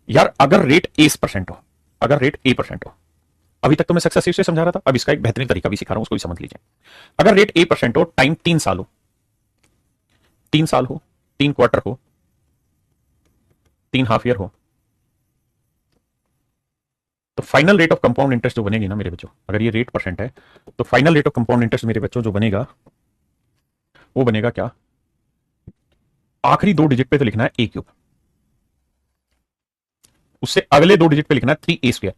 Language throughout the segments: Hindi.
यार अगर रेट A% हो, अगर रेट A% हो, अभी तक तो मैं सक्सेसिव से समझा रहा था, अब इसका एक बेहतरीन तरीका भी सिखा रहा हूं, उसको भी समझ लीजिए। अगर रेट A% हो, टाइम 3 साल हो, 3 साल हो, 3 क्वार्टर हो, 3 हाफ ईयर हो, तो final rate of compound interest जो बनेगी ना मेरे बच्चों, अगर ये रेट परसेंट है, तो final rate of compound interest मेरे बच्चों जो बनेगा, वो बनेगा क्या, आखिरी 2 डिजिट पे तो लिखना है A³ उससे अगले 2 डिजिट पे लिखना है 3A²,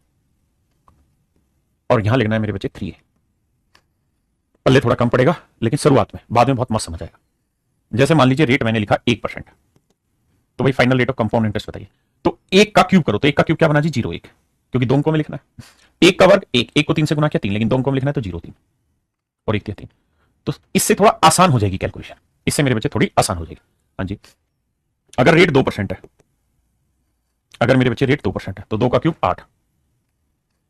और यहां लिखना है मेरे बच्चे 3A। पल्ले थोड़ा कम पड़ेगा लेकिन शुरुआत में, बाद में बहुत मस्त समझ आएगा। जैसे मान लीजिए रेट मैंने लिखा 1%, तो भाई final rate of compound interest बताइए, तो 1 का क्यूब करो, तो 1 का क्यूब क्या बना जी, 0 1, क्योंकि 2 अंकों में लिखना है। 1 का वर्ग 1, 1 को 3 से गुना किया 3, लेकिन 2 अंकों में लिखना है तो 0 3 और 1 3। तो इससे थोड़ा आसान हो जाएगी कैलकुलेशन, इससे मेरे बच्चे थोड़ी आसान हो जाएगी। हाँ जी, अगर रेट 2% है, अगर मेरे बच्चे रेट 2% है, तो 2 का क्यूब 8,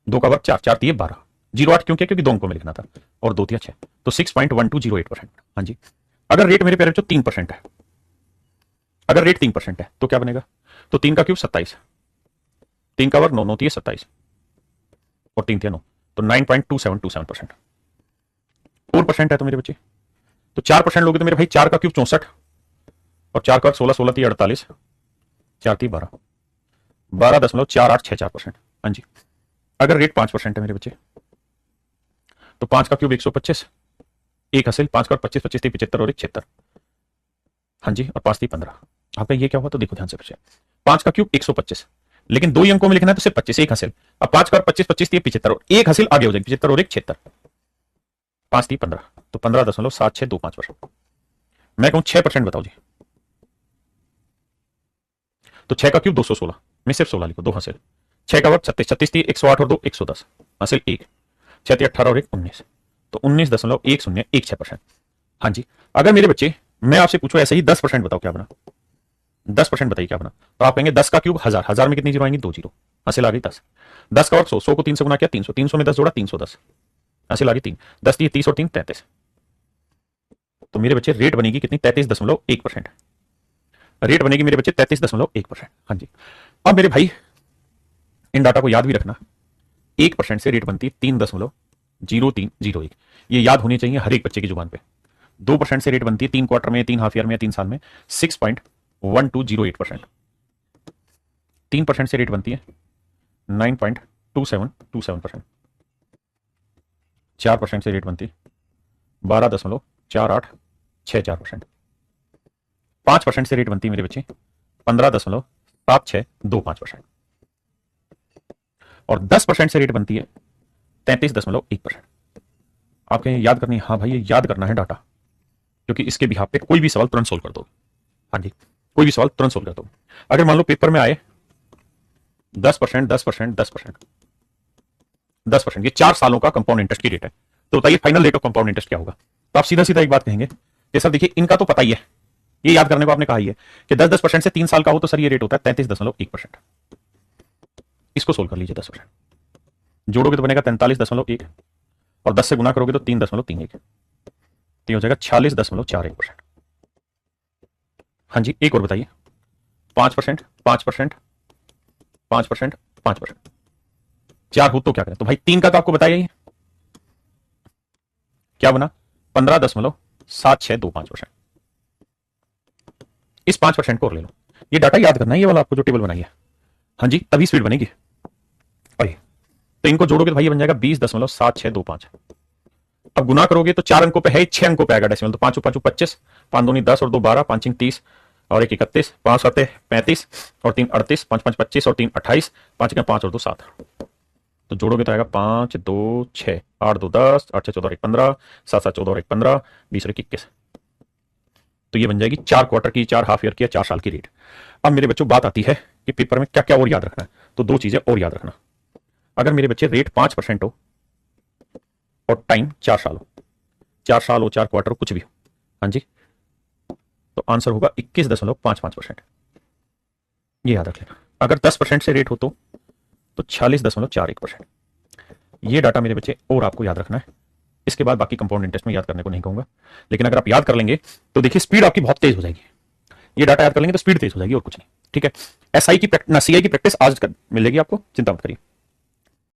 2 का वर्ग 4, 4 3 12, 0 8 क्यों किया, क्योंकि 2 अंकों में लिखना था, और 2 3 6, तो 6.1208%। हाँ जी, अगर रेट मेरे प्यारे बच्चों 3% है, अगर रेट 3% है तो क्या बनेगा, तो 3 का क्यूब 27, 3 का वर्ग 9, 9 3 27, और 3 3 9, तो 9.2727%। 4% है तो मेरे बच्चे, तो 4% लोगे तो मेरे भाई 4 का क्यूब 64, और 4 का वर्ग 16, 16 3 48, 4 3 12, 12.4864%। हाँ जी, अगर रेट 5% है मेरे बच्चे, तो 5 का क्यूब 125, एक हासिल, 5 का 25, 25 3 75 और 1 76। हाँ जी, और 5 3 15। आपका ये क्या हुआ, तो देखो ध्यान से बच्चे, 5 का क्यूब 125, लेकिन 2 ही अंकों में लिखना है तो सिर्फ 25, एक हासिल। अब 5 का 25, 25 3 75 और एक हासिल आगे हो जाएगी, 75 और 1 76, 5 3 15, तो 15.7625%। मैं कहूं 6% बताओ जी, तो 6 का क्यूब 216 में सिर्फ 16 लिखो, 2 हासिल, 6 का वर्ग 36, 36 3 108 और 2 110, हासिल 1, 6 3 18 और 1 19, तो 19.1016%। हाँ जी, अगर मेरे बच्चे मैं आपसे पूछूं ऐसे ही 10% बताओ क्या बना, 10% बताइए क्या बना, तो आप कहेंगे 10 का क्यूब 1000, 1000 में कितनी जीरो आएंगी, 2 जीरो, हासिल आ गई 10। 10 का वर्ग 100, 100 को 3 से गुना किया 300, 300 में 10 जोड़ा 310, हासिल आ गई 3, 10 3 30 और 3 33, तो मेरे बच्चे रेट बनेगी कितनी, 33.1%। रेट बनेगी मेरे बच्चे 33.1%। हाँ जी, अब मेरे भाई इन डाटा को याद भी रखना, 1% से रेट बनती है 3.0301, ये याद होनी चाहिए हर एक बच्चे की जुबान पे। 2% से रेट बनती है 3 क्वार्टर में, 3 हाफ ईयर में, 3 साल में, 6.1208%। 3% से रेट बनती है 9.2727%। 4% से रेट बनती है 12.4864%। 5% से रेट बनती है मेरे बच्चे 15.7625%। और 10% से रेट बनती है 33.1%। आपके याद करनी है, हाँ भाई ये याद करना है डाटा, क्योंकि इसके बिहाफ पे कोई भी सवाल तुरंत सोल्व कर दो। हाँ जी, कोई भी सवाल तुरंत सोल्व कर दो। अगर मान लो पेपर में आए 10%, 10%, 10%, 10%, ये 4 सालों का कंपाउंड इंटरेस्ट की रेट है, तो बताइए final rate of compound interest क्या होगा। तो आप सीधा सीधा एक बात कहेंगे कि सर देखिए इनका तो पता ही है, ये याद करने को आपने कहा ही है कि 10% से 3 साल का हो तो सर ये रेट होता है 33.1%। इसको सोल्व कर लीजिए, 10% जोड़ोगे तो बनेगा 43.1, और 10 से गुना करोगे तो 3.31, तो हो जाएगा 46.41%। हाँ जी, एक और बताइए, 5%, 5%, 5%, 5%, 4 हो तो क्या करें, तो भाई 3 का तो आपको बताया ही है, क्या बना, 15.7625%। इस 5% को और ले लो, ये डाटा याद करना है, ये वाला आपको जो टेबल बनाई है। हाँ जी, तभी स्पीड बनेगी। और तो इनको जोड़ोगे तो भाई ये बन जाएगा 20.7625। अब गुना करोगे तो 4 अंकों पे है, 6 अंकों पे आएगा डेसिमल, तो 5 5 25, 5 दूनी 10 और 2 12, 5 30 और 1 31, 5 7 35 और 3 38, 5 5 25 और 3 28, 5 5 और 2 7, तो जोड़ोगे तो आएगा 5 2 6, 8 2 10, 8 6 14 1 15, 7 7 14 और 1 15, 20 और 1 21, तो ये बन जाएगी 4 क्वार्टर की, 4 हाफ ईयर की, 4 साल की रेट। अब मेरे बच्चों बात आती है कि पेपर में क्या क्या और याद रखना है, तो 2 चीजें और याद रखना। अगर मेरे बच्चे रेट 5% हो और टाइम 4 साल हो, 4 साल हो, 4 क्वार्टर हो, कुछ भी हो, हाँ जी, तो आंसर होगा 21.55%। ये याद रख लेना। अगर 10% से रेट हो तो 46.41%। ये डाटा मेरे बच्चे और आपको याद रखना है, इसके बाद बाकी कंपाउंड इंटरेस्ट में याद करने को नहीं कहूंगा, लेकिन अगर आप याद कर लेंगे तो देखिए स्पीड आपकी बहुत तेज हो जाएगी। ये डाटा याद कर लेंगे तो स्पीड तेज हो जाएगी और कुछ नहीं। ठीक है। एसआई की ना सीआई की प्रैक्टिस आज मिलेगी आपको, चिंता मत करिए।